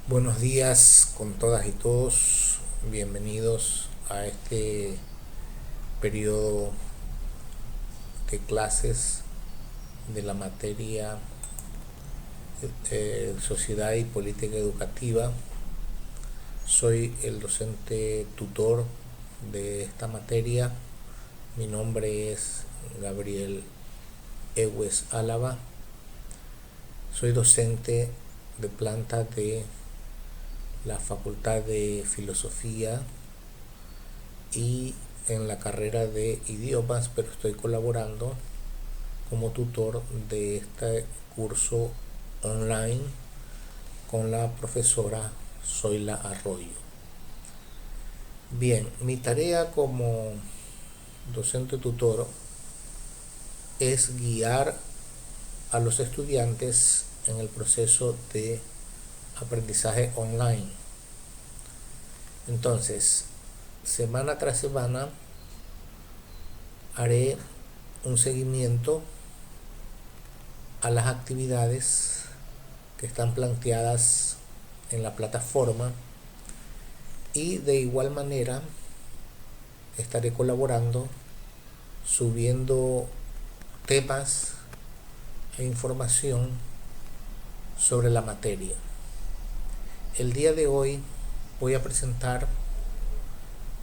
Buenos días con todas y todos. Bienvenidos a este periodo de clases de la materia Sociedad y Política Educativa. Soy el docente tutor de esta materia. Mi nombre es Gabriel Ewes Álava. Soy docente de planta de la Facultad de Filosofía y en la carrera de idiomas, pero estoy colaborando como tutor de este curso online con la profesora Zoila Arroyo. Bien, mi tarea como docente tutor es guiar a los estudiantes en el proceso de aprendizaje online. Entonces, semana tras semana haré un seguimiento a las actividades que están planteadas en la plataforma y de igual manera estaré colaborando subiendo temas e información sobre la materia. El día de hoy voy a presentar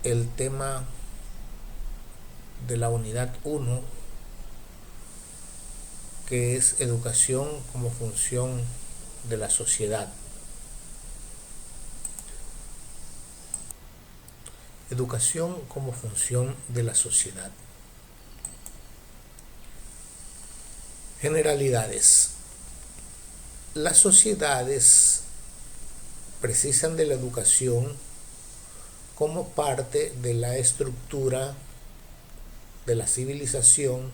el tema de la unidad 1, que es educación como función de la sociedad. Educación como función de la sociedad. Generalidades. Las sociedades precisan de la educación como parte de la estructura de la civilización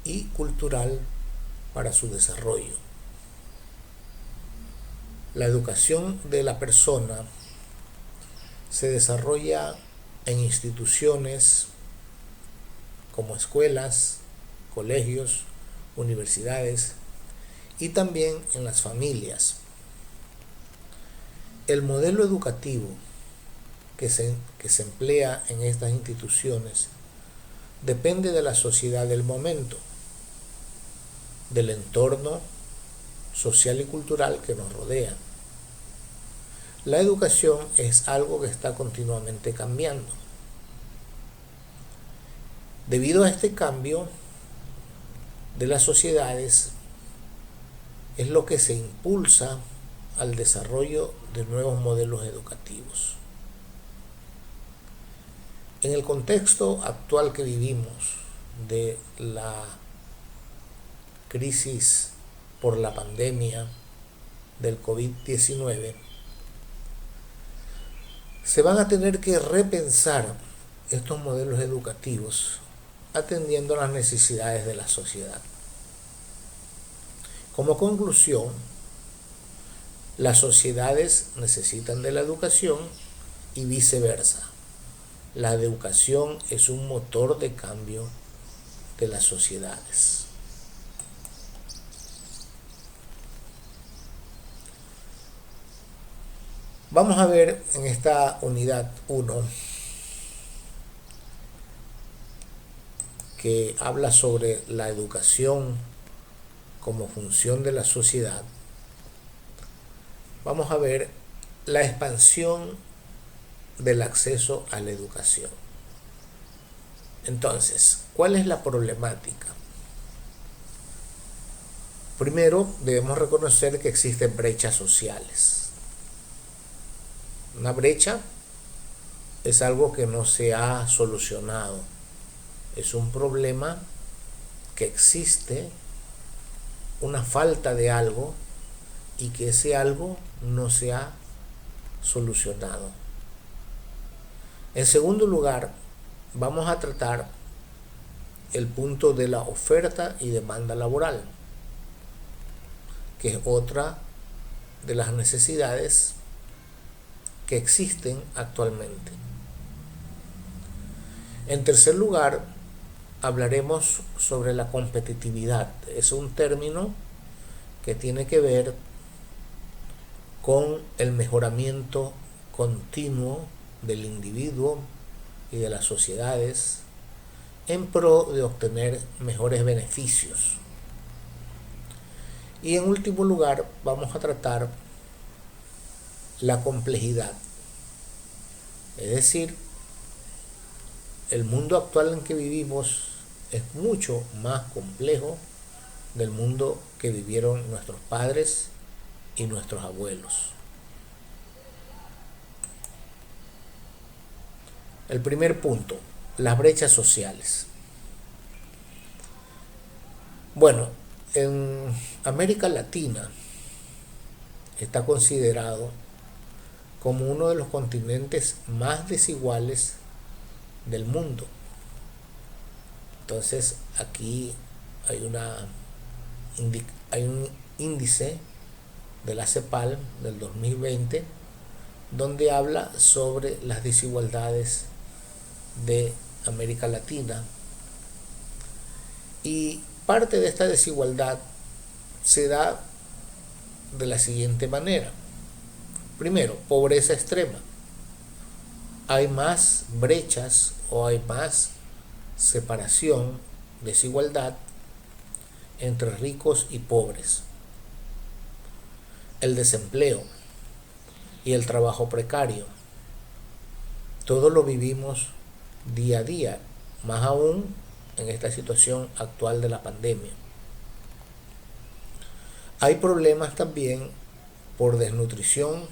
y cultural para su desarrollo. La educación de la persona se desarrolla en instituciones como escuelas, colegios, universidades y también en las familias. El modelo educativo que se emplea en estas instituciones depende de la sociedad del momento, del entorno social y cultural que nos rodea. La educación es algo que está continuamente cambiando. Debido a este cambio de las sociedades, es lo que se impulsa al desarrollo de nuevos modelos educativos. En el contexto actual que vivimos de la crisis por la pandemia del COVID-19, se van a tener que repensar estos modelos educativos atendiendo a las necesidades de la sociedad. Como conclusión, las sociedades necesitan de la educación y viceversa. La educación es un motor de cambio de las sociedades. Vamos a ver en esta unidad 1 que habla sobre la educación como función de la sociedad. Vamos a ver la expansión del acceso a la educación. Entonces, ¿cuál es la problemática? Primero, debemos reconocer que existen brechas sociales. Una brecha es algo que no se ha solucionado. Es un problema que existe, una falta de algo, y que ese algo no se ha solucionado. En segundo lugar, vamos a tratar el punto de la oferta y demanda laboral, que es otra de las necesidades que existen actualmente. En tercer lugar, hablaremos sobre la competitividad. Es un término que tiene que ver con el mejoramiento continuo del individuo y de las sociedades en pro de obtener mejores beneficios. Y en último lugar, vamos a tratar la complejidad. Es decir, el mundo actual en que vivimos es mucho más complejo del mundo que vivieron nuestros padres y nuestros abuelos. El primer punto, las brechas sociales. Bueno, en América Latina está considerado como uno de los continentes más desiguales del mundo. Entonces aquí hay un índice de la CEPAL del 2020 donde habla sobre las desigualdades de América Latina, y parte de esta desigualdad se da de la siguiente manera. Primero, pobreza extrema. Hay más brechas o hay más separación, desigualdad entre ricos y pobres. El desempleo y el trabajo precario. Todo lo vivimos día a día, más aún en esta situación actual de la pandemia. Hay problemas también por desnutrición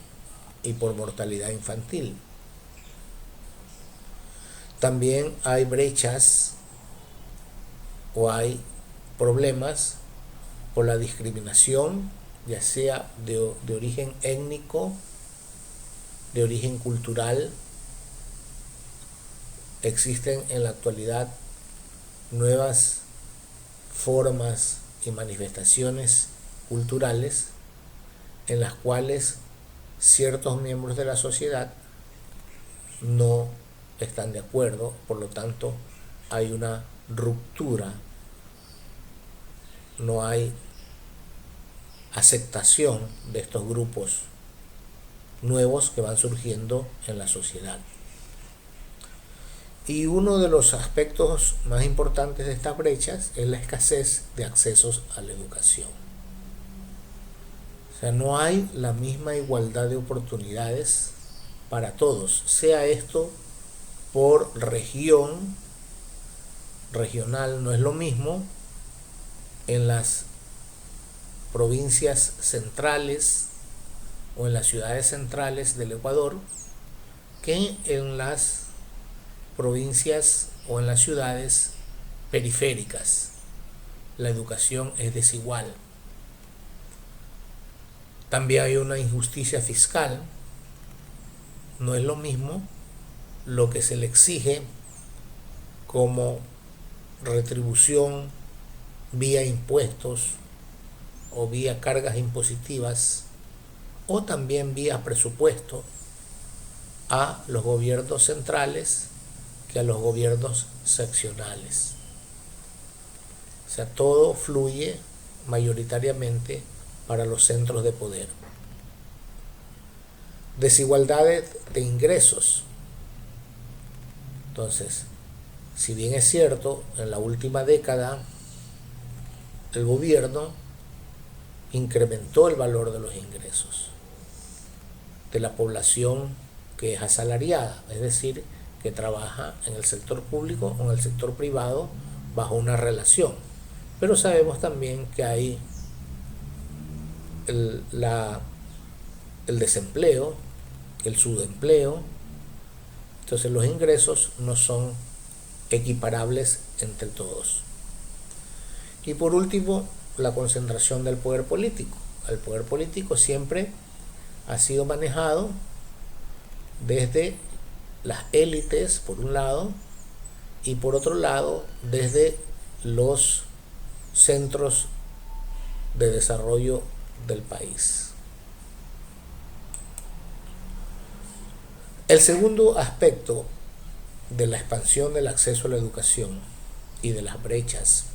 y por mortalidad infantil. También hay brechas o hay problemas por la discriminación, ya sea de origen étnico, de origen cultural. Existen en la actualidad nuevas formas y manifestaciones culturales en las cuales ciertos miembros de la sociedad no están de acuerdo, por lo tanto hay una ruptura, no hay aceptación de estos grupos nuevos que van surgiendo en la sociedad. Y uno de los aspectos más importantes de estas brechas es la escasez de accesos a la educación. O sea, no hay la misma igualdad de oportunidades para todos, sea esto por región, regional. No es lo mismo en las provincias centrales o en las ciudades centrales del Ecuador que en las provincias o en las ciudades periféricas. La educación es desigual. También hay una injusticia fiscal. No es lo mismo lo que se le exige como retribución vía impuestos o vía cargas impositivas o también vía presupuesto a los gobiernos centrales que a los gobiernos seccionales. O sea, todo fluye mayoritariamente para los centros de poder. Desigualdades de ingresos. Entonces, si bien es cierto, en la última década el gobierno incrementó el valor de los ingresos de la población que es asalariada, es decir, que trabaja en el sector público o en el sector privado bajo una relación. Pero sabemos también que hay el desempleo, el subempleo. Entonces los ingresos no son equiparables entre todos. Y por último, la concentración del poder político. El poder político siempre ha sido manejado desde las élites, por un lado, y por otro lado, desde los centros de desarrollo del país. El segundo aspecto de la expansión del acceso a la educación y de las brechas,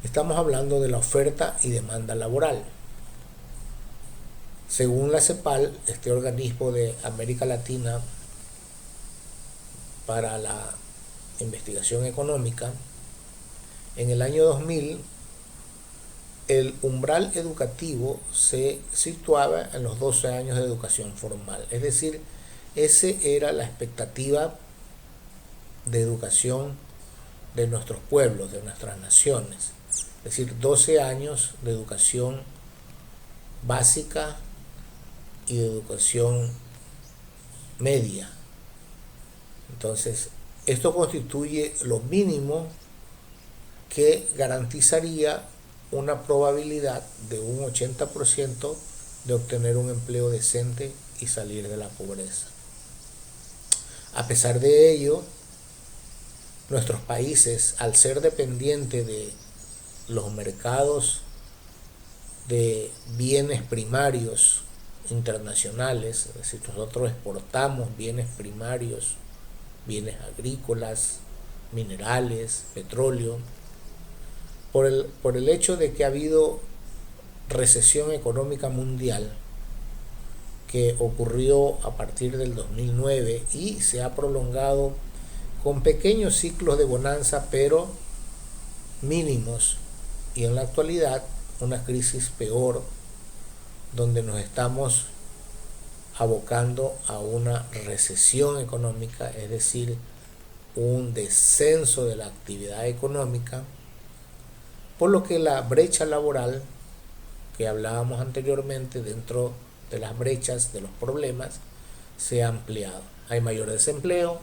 estamos hablando de la oferta y demanda laboral. Según la CEPAL, este organismo de América Latina para la investigación económica, en el año 2000 el umbral educativo se situaba en los 12 años de educación formal. Es decir, esa era la expectativa de educación de nuestros pueblos, de nuestras naciones. Es decir, 12 años de educación básica y de educación media. Entonces, esto constituye lo mínimo que garantizaría una probabilidad de un 80% de obtener un empleo decente y salir de la pobreza. A pesar de ello, nuestros países, al ser dependientes de los mercados de bienes primarios internacionales, es decir, nosotros exportamos bienes primarios, bienes agrícolas, minerales, petróleo, por el hecho de que ha habido recesión económica mundial que ocurrió a partir del 2009 y se ha prolongado con pequeños ciclos de bonanza, pero mínimos, y en la actualidad una crisis peor, donde nos estamos abocando a una recesión económica, es decir, un descenso de la actividad económica, por lo que la brecha laboral que hablábamos anteriormente, dentro de las brechas de los problemas, se ha ampliado. Hay mayor desempleo,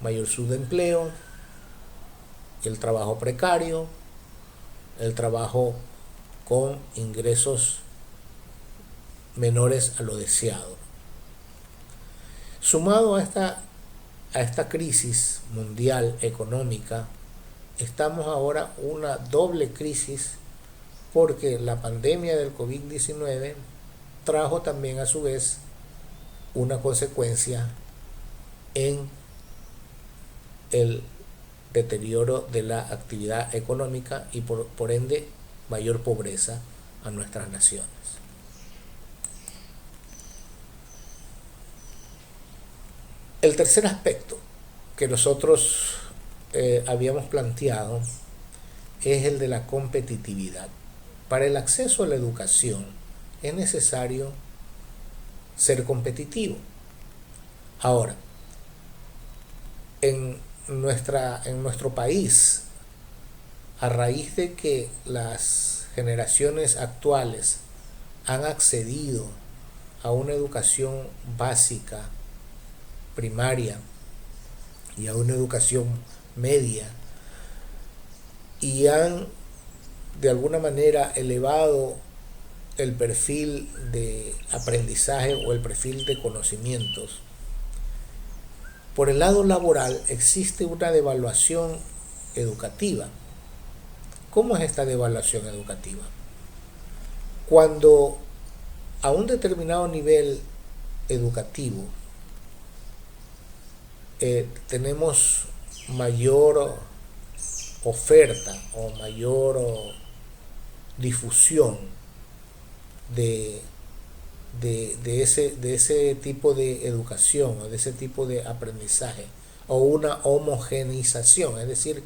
mayor subempleo, el trabajo precario, el trabajo con ingresos menores a lo deseado. Sumado a esta crisis mundial económica, estamos ahora una doble crisis, porque la pandemia del COVID-19 trajo también a su vez una consecuencia en el deterioro de la actividad económica y por ende mayor pobreza a nuestras naciones. El tercer aspecto que nosotros habíamos planteado es el de la competitividad. Para el acceso a la educación es necesario ser competitivo. Ahora, en nuestro país, a raíz de que las generaciones actuales han accedido a una educación básica, primaria, y a una educación media, y han de alguna manera elevado el perfil de aprendizaje o el perfil de conocimientos, por el lado laboral existe una devaluación educativa. ¿Cómo es esta devaluación educativa? Cuando a un determinado nivel educativo tenemos mayor oferta o mayor difusión de ese tipo de educación o de ese tipo de aprendizaje, o una homogenización, es decir,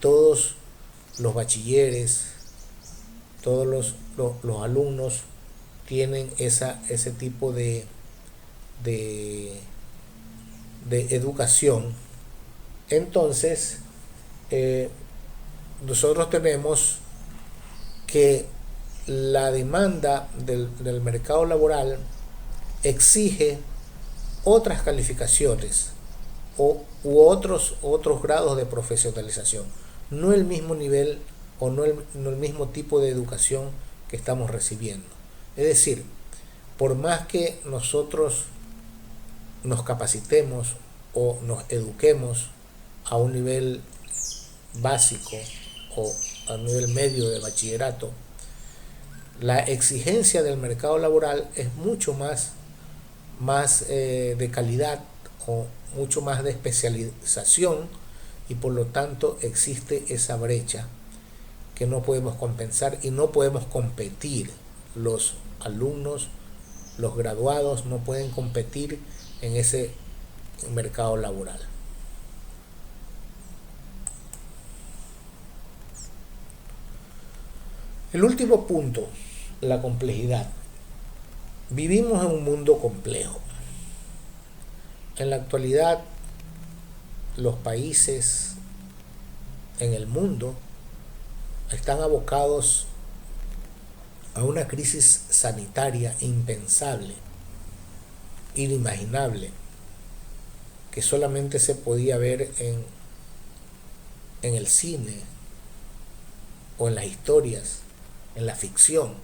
todos los bachilleres, todos los alumnos tienen ese tipo de educación. Entonces nosotros tenemos que la demanda del mercado laboral exige otras calificaciones u otros grados de profesionalización, no el mismo nivel o no el mismo tipo de educación que estamos recibiendo. Es decir, por más que nosotros nos capacitemos o nos eduquemos a un nivel básico o a un nivel medio de bachillerato, la exigencia del mercado laboral es mucho más de calidad o mucho más de especialización, y por lo tanto existe esa brecha que no podemos compensar y no podemos competir los alumnos, los graduados no pueden competir en ese mercado laboral. El último punto, la complejidad. Vivimos en un mundo complejo. En la actualidad, los países en el mundo están abocados a una crisis sanitaria impensable, inimaginable, que solamente se podía ver en el cine o en las historias, en la ficción.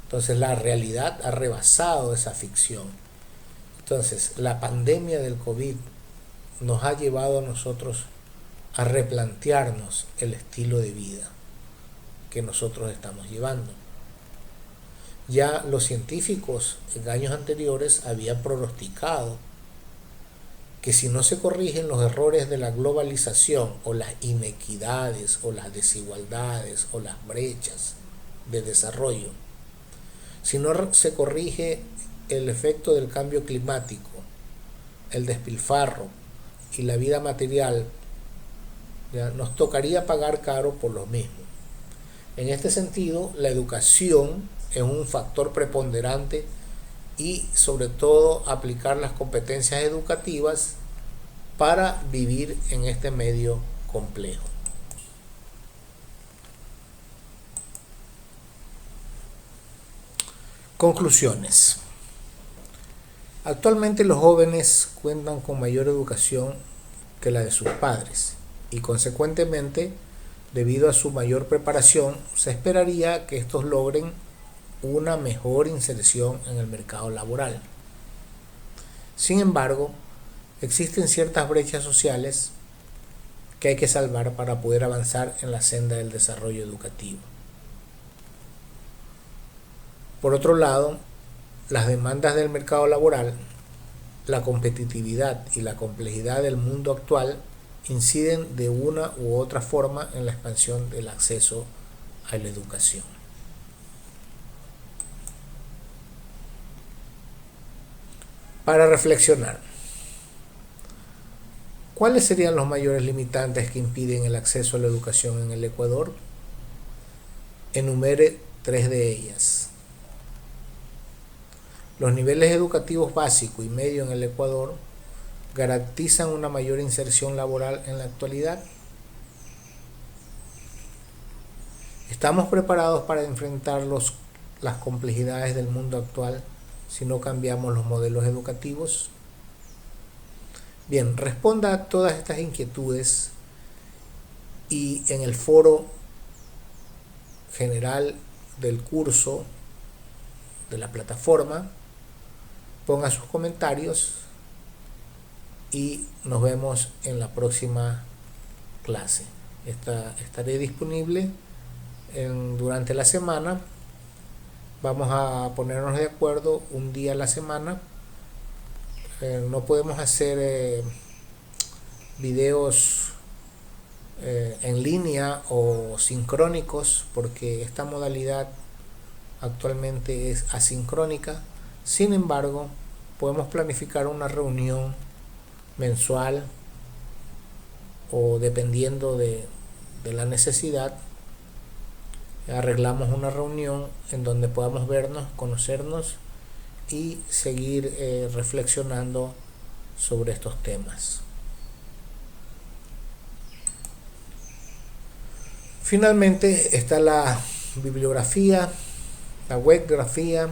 Entonces la realidad ha rebasado esa ficción. Entonces la pandemia del COVID nos ha llevado a nosotros a replantearnos el estilo de vida que nosotros estamos llevando. Ya los científicos en años anteriores habían pronosticado que si no se corrigen los errores de la globalización o las inequidades o las desigualdades o las brechas de desarrollo, si no se corrige el efecto del cambio climático, el despilfarro y la vida material, ya nos tocaría pagar caro por lo mismo. En este sentido, la educación es un factor preponderante y sobre todo aplicar las competencias educativas para vivir en este medio complejo. Conclusiones. Actualmente los jóvenes cuentan con mayor educación que la de sus padres y consecuentemente, debido a su mayor preparación, se esperaría que estos logren una mejor inserción en el mercado laboral. Sin embargo, existen ciertas brechas sociales que hay que salvar para poder avanzar en la senda del desarrollo educativo. Por otro lado, las demandas del mercado laboral, la competitividad y la complejidad del mundo actual inciden de una u otra forma en la expansión del acceso a la educación. Para reflexionar, ¿cuáles serían los mayores limitantes que impiden el acceso a la educación en el Ecuador? Enumere 3 de ellas. Los niveles educativos básico y medio en el Ecuador garantizan una mayor inserción laboral en la actualidad. ¿Estamos preparados para enfrentar las complejidades del mundo actual si no cambiamos los modelos educativos? Bien, responda a todas estas inquietudes y en el foro general del curso de la plataforma ponga sus comentarios y nos vemos en la próxima clase. Estaré disponible durante la semana. Vamos a ponernos de acuerdo un día a la semana. No podemos hacer videos en línea o sincrónicos porque esta modalidad actualmente es asincrónica. Sin embargo, podemos planificar una reunión mensual o dependiendo de la necesidad, arreglamos una reunión en donde podamos vernos, conocernos y seguir reflexionando sobre estos temas. Finalmente está la bibliografía, la webgrafía,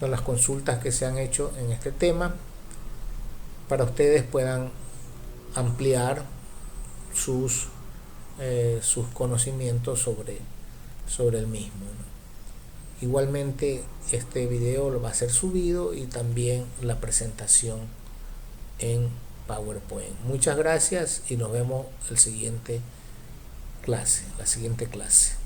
son las consultas que se han hecho en este tema para ustedes puedan ampliar sus conocimientos sobre el mismo, ¿no? Igualmente este video lo va a ser subido y también la presentación en PowerPoint. Muchas gracias y nos vemos la siguiente clase.